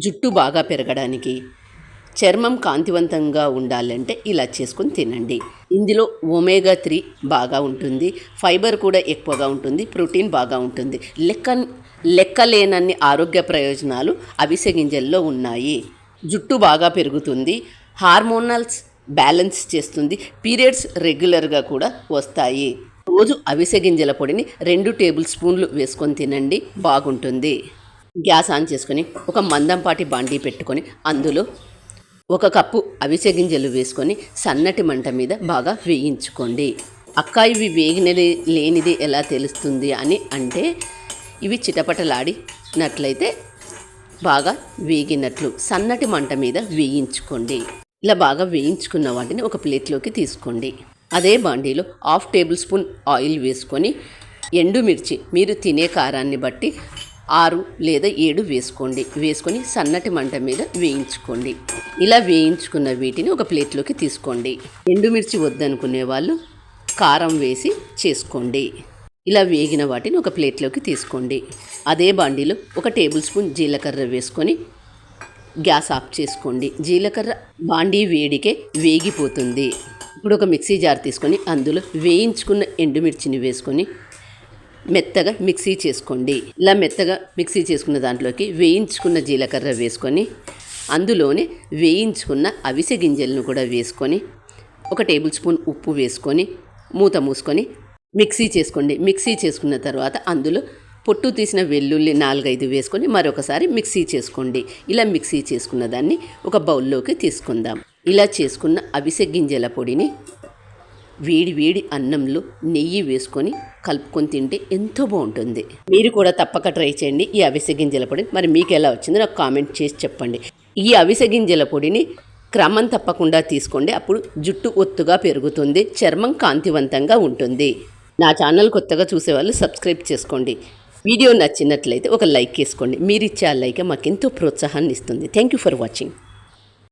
జుట్టు బాగా పెరగడానికి, చర్మం కాంతివంతంగా ఉండాలంటే ఇలా చేసుకొని తినండి. ఇందులో ఒమేగా 3 బాగా ఉంటుంది, ఫైబర్ కూడా ఎక్కువగా ఉంటుంది, ప్రోటీన్ బాగా ఉంటుంది. లెక్కలేనన్ని ఆరోగ్య ప్రయోజనాలు అవిసె గింజల్లో ఉన్నాయి. జుట్టు బాగా పెరుగుతుంది, హార్మోనల్స్ బ్యాలెన్స్ చేస్తుంది, పీరియడ్స్ రెగ్యులర్గా కూడా వస్తాయి. రోజు అవిసె గింజల పొడిని 2 టేబుల్ స్పూన్లు వేసుకొని తినండి, బాగుంటుంది. గ్యాస్ ఆన్ చేసుకొని ఒక మందంపాటి బాండీ పెట్టుకొని అందులో 1 కప్పు అవిసె గింజలు వేసుకొని సన్నటి మంట మీద బాగా వేయించుకోండి. ఇవి లేనిది ఎలా తెలుస్తుంది అని అంటే, ఇవి చిటపటలాడినట్లయితే బాగా వేగినట్లు. సన్నటి మంట మీద వేయించుకోండి. ఇలా బాగా వేయించుకున్న వాటిని ఒక ప్లేట్లోకి తీసుకోండి. అదే బాండీలో 1/2 టేబుల్ స్పూన్ ఆయిల్ వేసుకొని ఎండుమిర్చి మీరు తినే కారాన్ని బట్టి 6 లేదా 7 వేసుకొని సన్నటి మంట మీద వేయించుకోండి. ఇలా వేయించుకున్న వీటిని ఒక ప్లేట్లోకి తీసుకోండి. ఎండుమిర్చి వద్దనుకునే వాళ్ళు కారం వేసి చేసుకోండి. ఇలా వేగిన వాటిని ఒక ప్లేట్లోకి తీసుకోండి. అదే బాండీలో 1 టేబుల్ స్పూన్ జీలకర్ర వేసుకొని గ్యాస్ ఆఫ్ చేసుకోండి. జీలకర్ర బాండీ వేడికే వేగిపోతుంది. ఇప్పుడు ఒక మిక్సీ జార్ తీసుకొని అందులో వేయించుకున్న ఎండుమిర్చిని వేసుకొని మెత్తగా మిక్సీ చేసుకోండి. ఇలా మెత్తగా మిక్సీ చేసుకున్న దాంట్లోకి వేయించుకున్న జీలకర్ర వేసుకొని అందులోనే వేయించుకున్న అవిసె గింజలను కూడా వేసుకొని 1 టేబుల్ స్పూన్ ఉప్పు వేసుకొని మూత మూసుకొని మిక్సీ చేసుకోండి. మిక్సీ చేసుకున్న తర్వాత అందులో పొట్టు తీసిన వెల్లుల్లి 4-5 వేసుకొని మరొకసారి మిక్సీ చేసుకోండి. ఇలా మిక్సీ చేసుకున్న దాన్ని ఒక బౌల్లోకి తీసుకుందాం. ఇలా చేసుకున్న అవిసె గింజల పొడిని వేడి అన్నంలో నెయ్యి వేసుకొని కలుపుకొని తింటే ఎంతో బాగుంటుంది. మీరు కూడా తప్పక ట్రై చేయండి ఈ అవిసె గింజల పొడి. మరి మీకు ఎలా వచ్చిందో నాకు కామెంట్ చేసి చెప్పండి. ఈ అవిసె గింజల పొడిని క్రమం తప్పకుండా తీసుకోండి. అప్పుడు జుట్టు ఒత్తుగా పెరుగుతుంది, చర్మం కాంతివంతంగా ఉంటుంది. నా ఛానల్ కొత్తగా చూసేవాళ్ళు సబ్స్క్రైబ్ చేసుకోండి. వీడియో నచ్చినట్లయితే ఒక లైక్ వేసుకోండి. మీరు ఇచ్చే ఆ లైక్ మాకెంతో ప్రోత్సాహాన్ని ఇస్తుంది. Thank you for watching.